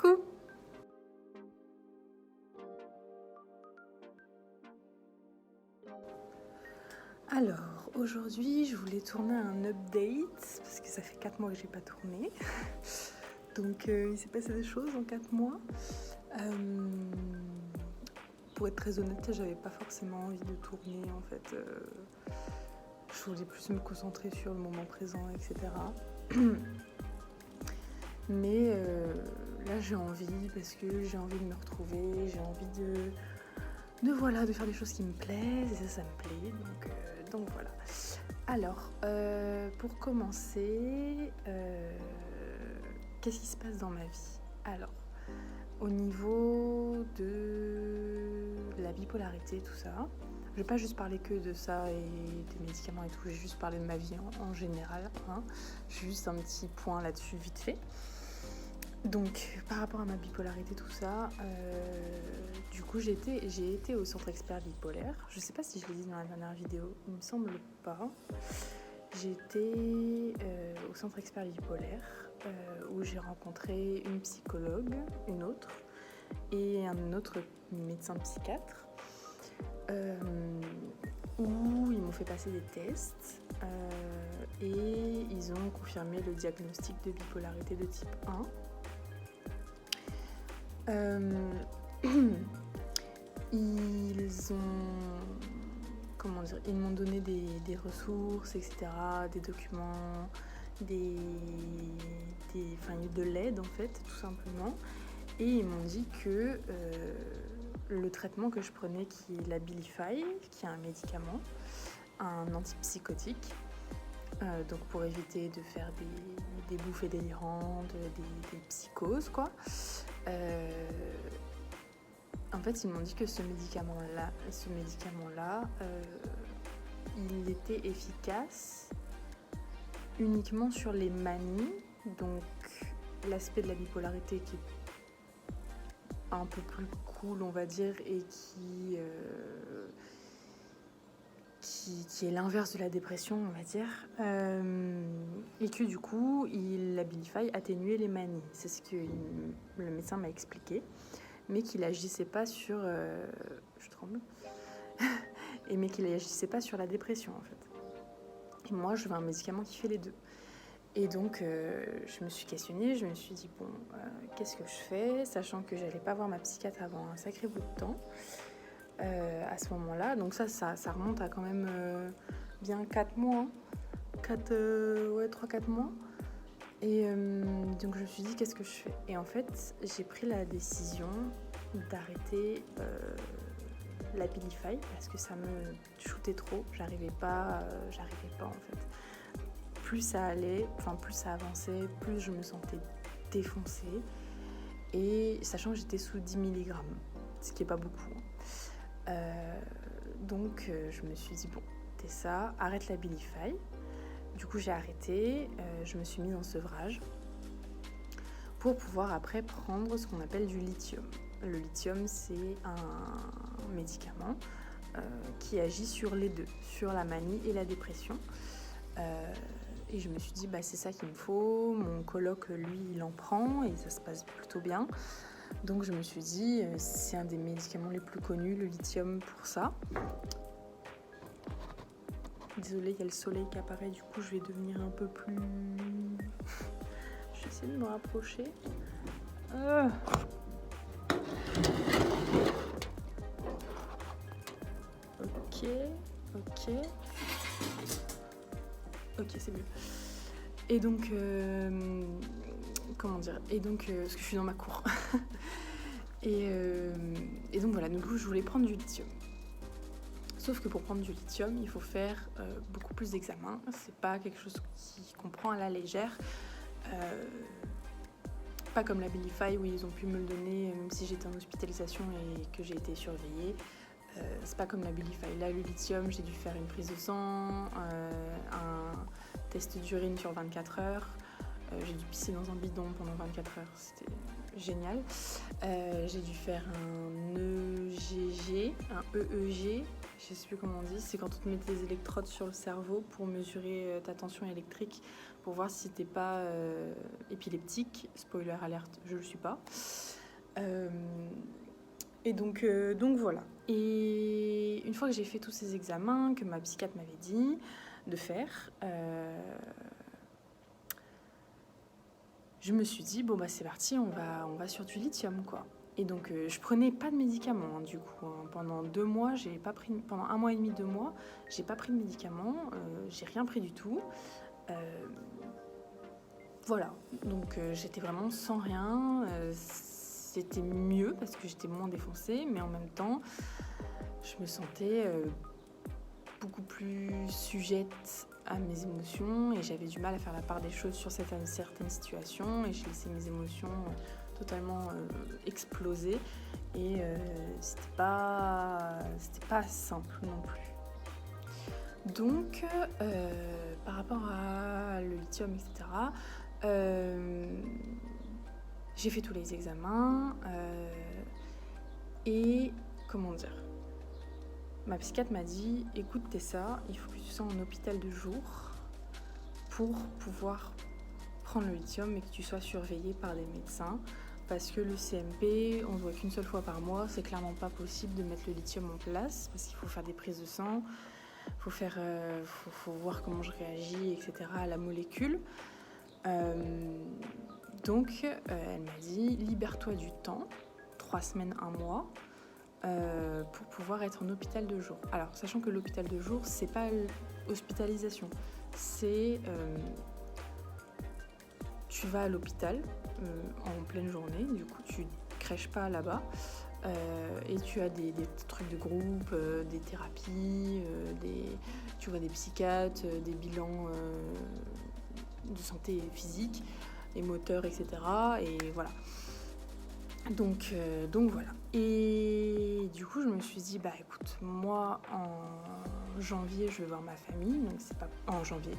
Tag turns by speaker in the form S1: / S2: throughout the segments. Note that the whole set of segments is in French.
S1: Coucou! Alors, aujourd'hui, je voulais tourner un update, parce que ça fait 4 mois que j'ai pas tourné. Donc, il s'est passé des choses en 4 mois. Pour être très honnête, j'avais pas forcément envie de tourner, en fait. Je voulais plus me concentrer sur le moment présent, etc. Mais là, j'ai envie, parce que j'ai envie de me retrouver, j'ai envie de faire des choses qui me plaisent, et ça me plaît, donc voilà. Alors, pour commencer, qu'est-ce qui se passe dans ma vie? Alors, au niveau de la bipolarité, tout ça, je vais pas juste parler que de ça et des médicaments et tout, je vais juste parler de ma vie en général, hein. J'ai juste un petit point là-dessus vite fait. Donc, par rapport à ma bipolarité, tout ça, du coup, j'ai été au centre expert bipolaire. Je sais pas si je l'ai dit dans la dernière vidéo, il me semble pas. J'ai été au centre expert bipolaire où j'ai rencontré une psychologue, une autre, et un autre médecin psychiatre où ils m'ont fait passer des tests et ils ont confirmé le diagnostic de bipolarité de type 1. Ils m'ont donné des ressources, etc., des documents, de l'aide en fait, tout simplement. Et ils m'ont dit que le traitement que je prenais, qui est l'Abilify, qui est un médicament, un antipsychotique, donc pour éviter de faire des bouffées délirantes, des psychoses, quoi. En fait, ils m'ont dit que ce médicament-là, il était efficace uniquement sur les manies, donc l'aspect de la bipolarité qui est un peu plus cool, on va dire, et qui est l'inverse de la dépression, on va dire, et que du coup, l'Abilify atténuait les manies. C'est ce que le médecin m'a expliqué, mais qu'il n'agissait pas sur... je tremble. Mais qu'il n'agissait pas sur la dépression, en fait. Et moi, je veux un médicament qui fait les deux. Et donc, je me suis questionnée, je me suis dit, bon, qu'est-ce que je fais, sachant que j'allais pas voir ma psychiatre avant un sacré bout de temps, à ce moment-là. Donc ça remonte à quand même bien 4 mois, hein. 3-4 mois. Et donc je me suis dit, qu'est-ce que je fais? Et en fait, j'ai pris la décision d'arrêter l'Abilify parce que ça me shootait trop. J'arrivais pas en fait. Plus ça allait, plus ça avançait, plus je me sentais défoncée. Et sachant que j'étais sous 10 mg, ce qui est pas beaucoup. Donc je me suis dit, bon, t'es ça, arrête l'Abilify. Du coup, j'ai arrêté, je me suis mise en sevrage pour pouvoir après prendre ce qu'on appelle du lithium. Le lithium, c'est un médicament qui agit sur les deux, sur la manie et la dépression. Et je me suis dit, c'est ça qu'il me faut. Mon coloc, lui, il en prend et ça se passe plutôt bien. Donc je me suis dit, c'est un des médicaments les plus connus, le lithium, pour ça. Désolée, il y a le soleil qui apparaît, du coup je vais devenir un peu plus... Je vais essayer de me rapprocher. Ok, c'est mieux. Et donc, parce que je suis dans ma cour. et donc voilà, du coup je voulais prendre du lithium. Sauf que pour prendre du lithium, il faut faire beaucoup plus d'examens. C'est pas quelque chose qu'on prend à la légère. Pas comme l'Abilify où ils ont pu me le donner même si j'étais en hospitalisation et que j'ai été surveillée. C'est pas comme l'Abilify. Là, le lithium, j'ai dû faire une prise de sang, un test d'urine sur 24 heures. J'ai dû pisser dans un bidon pendant 24 heures. C'était génial. J'ai dû faire un EEG, je sais plus comment on dit, c'est quand on te met des électrodes sur le cerveau pour mesurer ta tension électrique, pour voir si t'es pas épileptique. Spoiler alerte, je le suis pas. Et donc voilà. Et une fois que j'ai fait tous ces examens que ma psychiatre m'avait dit de faire, je me suis dit, bon bah c'est parti, on va sur du lithium, quoi. Et donc je prenais pas de médicaments, hein, du coup. Hein. Pendant 2 mois, j'ai pas pris, pendant 1 mois et demi, 2 mois, j'ai pas pris de médicaments, j'ai rien pris du tout. Voilà, donc j'étais vraiment sans rien. C'était mieux parce que j'étais moins défoncée, mais en même temps, je me sentais beaucoup plus sujette à mes émotions et j'avais du mal à faire la part des choses sur certaines situations et j'ai laissé mes émotions totalement exploser et c'était pas simple non plus. Donc par rapport à le lithium, etc., j'ai fait tous les examens et comment dire, ma psychiatre m'a dit, écoute Tessa, il faut que tu sois en hôpital de jour pour pouvoir prendre le lithium et que tu sois surveillée par des médecins. Parce que le CMP, on ne voit qu'une seule fois par mois, c'est clairement pas possible de mettre le lithium en place parce qu'il faut faire des prises de sang, faut voir comment je réagis, etc. à la molécule. Donc, elle m'a dit, libère-toi du temps, 3 semaines, 1 mois, pour pouvoir être en hôpital de jour. Alors, sachant que l'hôpital de jour, c'est pas l'hospitalisation, c'est tu vas à l'hôpital en pleine journée, du coup tu crèches pas là-bas et tu as des trucs de groupe, des thérapies, tu vois des psychiatres, des bilans de santé physique et moteur, etc. Et voilà. Donc voilà. Et du coup, je me suis dit, bah écoute, moi en janvier, je vais voir ma famille, donc c'est pas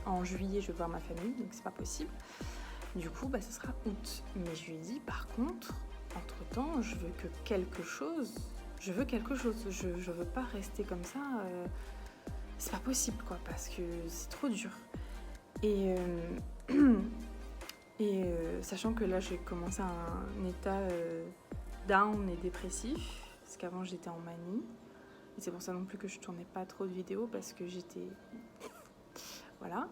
S1: en juillet, je vais voir ma famille, donc c'est pas possible. Du coup, bah ce sera août. Mais je lui ai dit, par contre, entre-temps, je veux quelque chose. Je veux pas rester comme ça. C'est pas possible, quoi, parce que c'est trop dur. Et sachant que là, j'ai commencé un état down et dépressif, parce qu'avant, j'étais en manie. Et c'est pour ça non plus que je tournais pas trop de vidéos, parce que j'étais... Voilà.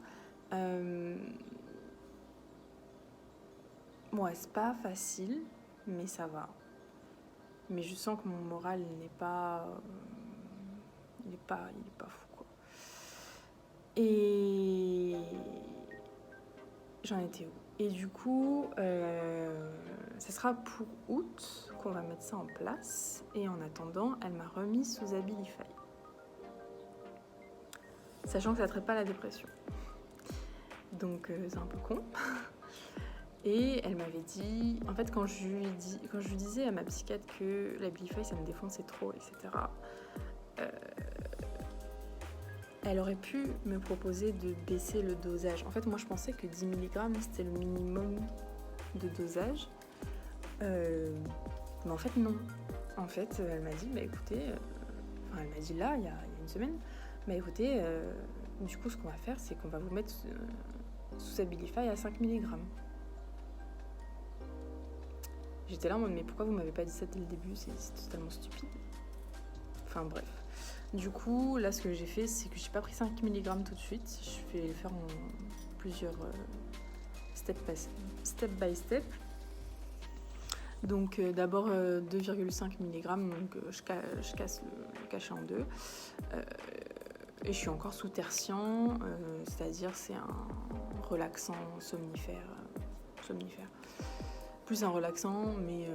S1: Ouais, c'est pas facile, mais ça va. Mais je sens que mon moral n'est pas... il est pas fou, quoi. Et... j'en étais où? Et du coup, ça sera pour août qu'on va mettre ça en place. Et en attendant, elle m'a remis sous Abilify. Sachant que ça ne traite pas la dépression. Donc c'est un peu con. Et elle m'avait dit, en fait, quand je lui disais à ma psychiatre que l'Abilify ça me défonçait trop, etc., elle aurait pu me proposer de baisser le dosage. En fait, moi, je pensais que 10 mg, c'était le minimum de dosage. Mais en fait, non. En fait, elle m'a dit, bah écoutez... elle m'a dit là, il y a une semaine, bah écoutez, du coup, ce qu'on va faire, c'est qu'on va vous mettre sous Abilify à 5 mg. J'étais là en mode, mais pourquoi vous m'avez pas dit ça dès le début? C'est totalement stupide. Enfin, bref. Du coup, là, ce que j'ai fait, c'est que j'ai pas pris 5 mg tout de suite. Je vais le faire en plusieurs step by step. Donc, d'abord 2,5 mg. Donc, je casse le cachet en deux. Et je suis encore sous tertian, c'est-à-dire c'est un relaxant somnifère. Plus un relaxant, mais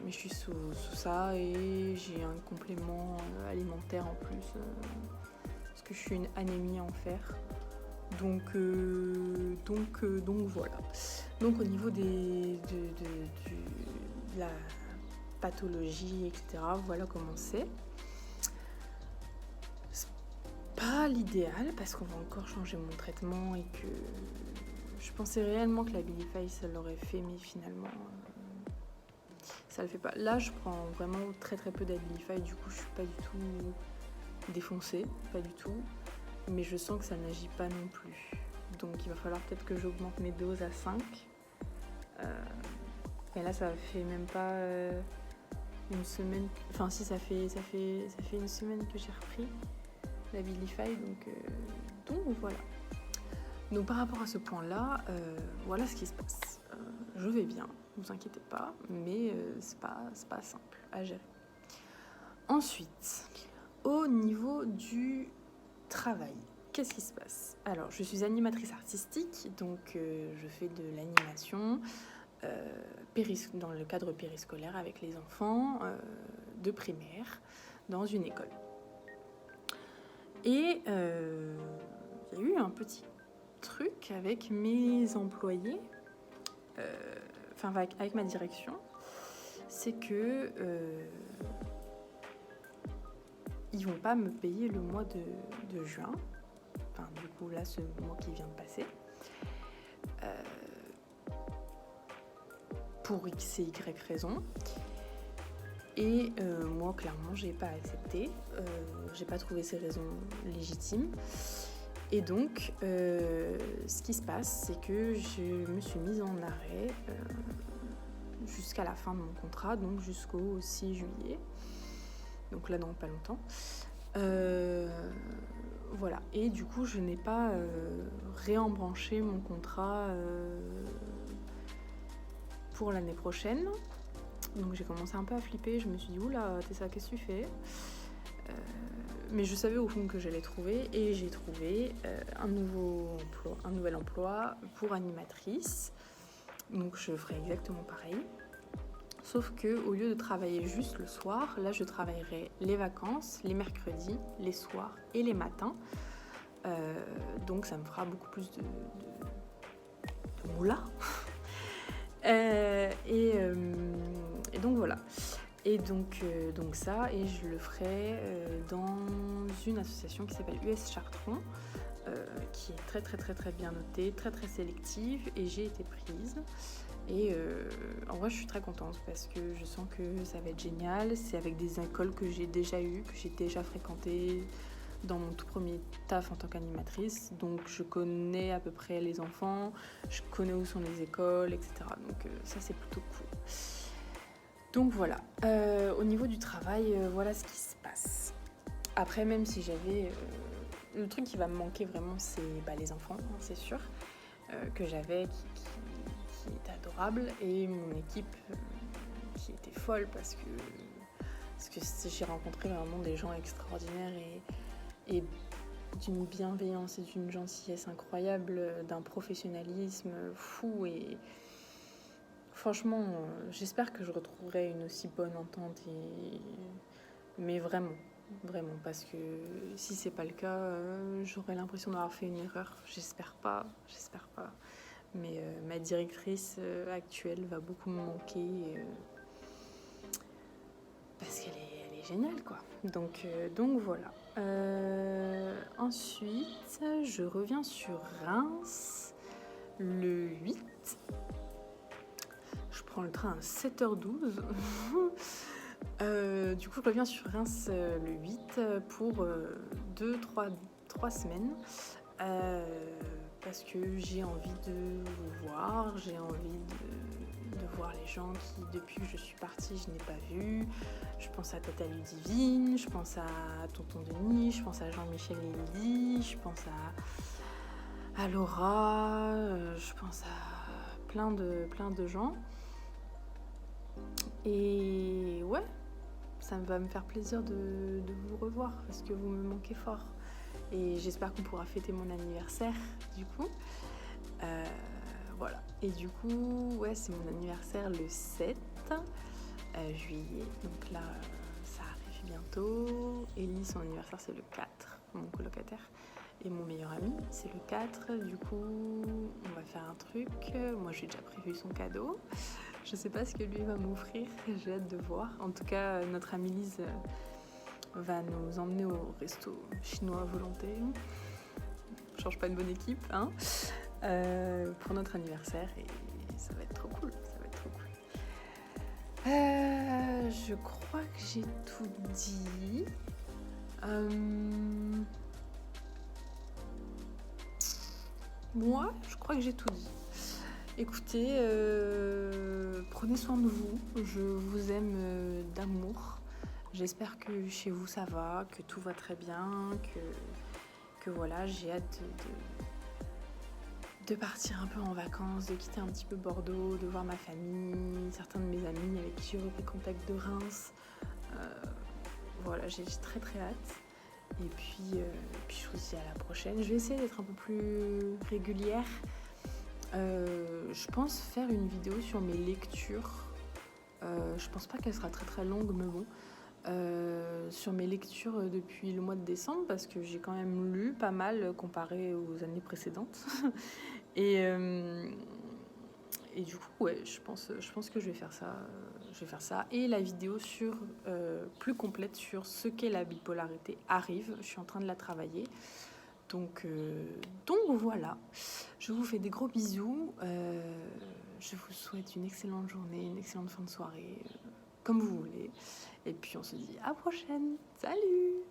S1: je suis sous ça et j'ai un complément alimentaire en plus parce que je suis une anémie en fer. Donc voilà. Donc au niveau de la pathologie, etc., voilà comment c'est. C'est pas l'idéal parce qu'on va encore changer mon traitement et que je pensais réellement que l'Abilify ça l'aurait fait, mais finalement ça le fait pas. Là, je prends vraiment très très peu d'Abilify, du coup je suis pas du tout défoncée, pas du tout, mais je sens que ça n'agit pas non plus. donc il va falloir peut-être que j'augmente mes doses à 5. Et là, ça fait même pas une semaine. Enfin, si, ça fait une semaine que j'ai repris la Abilify, donc voilà. Donc par rapport à ce point-là, voilà ce qui se passe. Je vais bien, ne vous inquiétez pas, mais c'est pas simple à gérer. Ensuite, au niveau du travail, qu'est-ce qui se passe? Alors, je suis animatrice artistique, donc je fais de l'animation dans le cadre périscolaire avec les enfants de primaire dans une école. Et il y a eu un petit truc avec mes employés, avec ma direction, c'est que ils vont pas me payer le mois de juin, enfin du coup là ce mois qui vient de passer, pour X et Y raison. Et moi clairement j'ai pas accepté, j'ai pas trouvé ces raisons légitimes. Et donc, ce qui se passe, c'est que je me suis mise en arrêt jusqu'à la fin de mon contrat, donc jusqu'au 6 juillet. Donc là, dans pas longtemps. Voilà. Et du coup, je n'ai pas réembranché mon contrat pour l'année prochaine. Donc j'ai commencé un peu à flipper. Je me suis dit, oula, Tessa, qu'est-ce que tu fais ? Mais je savais au fond que j'allais trouver, et j'ai trouvé un nouvel emploi pour animatrice. Donc je ferai exactement pareil. Sauf que au lieu de travailler juste le soir, là je travaillerai les vacances, les mercredis, les soirs et les matins. Donc ça me fera beaucoup plus de moula. Et donc voilà. Et donc ça, et je le ferai dans une association qui s'appelle US Chartron, qui est très très très très bien notée, très très sélective, et j'ai été prise. Et en vrai je suis très contente parce que je sens que ça va être génial. C'est avec des écoles que j'ai déjà eues, que j'ai déjà fréquentées dans mon tout premier taf en tant qu'animatrice. Donc je connais à peu près les enfants, je connais où sont les écoles, etc. Donc ça c'est plutôt cool. Donc voilà, au niveau du travail, voilà ce qui se passe. Après, même si j'avais... le truc qui va me manquer vraiment, c'est les enfants, hein, c'est sûr, que j'avais, qui est adorable, et mon équipe qui était folle parce que j'ai rencontré vraiment des gens extraordinaires et d'une bienveillance et d'une gentillesse incroyable, d'un professionnalisme fou. Et franchement, j'espère que je retrouverai une aussi bonne entente, mais vraiment, parce que si c'est pas le cas, j'aurais l'impression d'avoir fait une erreur. J'espère pas. Mais ma directrice actuelle va beaucoup me manquer parce qu'elle est géniale, quoi. Donc voilà. Ensuite, je reviens sur Reims le 8. Je prends le train à 7h12. Du coup, je reviens sur Reims le 8 pour 3 semaines. Parce que j'ai envie de vous voir, j'ai envie de voir les gens qui, depuis que je suis partie, je n'ai pas vu. Je pense à Tata Ludivine, je pense à Tonton Denis, je pense à Jean-Michel et Lily, je pense à Laura, je pense à plein de gens. Et ouais, ça va me faire plaisir de vous revoir parce que vous me manquez fort. Et j'espère qu'on pourra fêter mon anniversaire, du coup. Voilà. Et du coup, ouais, c'est mon anniversaire le 7 juillet. Donc là, ça arrive bientôt. Ellie, son anniversaire, c'est le 4, mon colocataire. Et mon meilleur ami, c'est le 4. Du coup, on va faire un truc. Moi, j'ai déjà prévu son cadeau. Je sais pas ce que lui va m'offrir. J'ai hâte de voir. En tout cas, notre amie Lise va nous emmener au resto chinois à volonté. On change pas une bonne équipe, hein, pour notre anniversaire, et ça va être trop cool. Je crois que j'ai tout dit. moi, je crois que j'ai tout dit. Écoutez, prenez soin de vous. Je vous aime d'amour. J'espère que chez vous ça va, que tout va très bien, que voilà, j'ai hâte de partir un peu en vacances, de quitter un petit peu Bordeaux, de voir ma famille, certains de mes amis avec qui j'ai repris contact de Reims. Voilà, j'ai très très hâte. Et puis je vous dis à la prochaine. Je vais essayer d'être un peu plus régulière. Je pense faire une vidéo sur mes lectures. Je pense pas qu'elle sera très très longue, mais bon. Sur mes lectures depuis le mois de décembre, parce que j'ai quand même lu pas mal comparé aux années précédentes. Et du coup, ouais, je pense que je vais faire ça. Et la vidéo plus complète sur ce qu'est la bipolarité arrive. Je suis en train de la travailler. Donc voilà. Je vous fais des gros bisous. Je vous souhaite une excellente journée, une excellente fin de soirée, comme vous voulez. Et puis on se dit à la prochaine. Salut!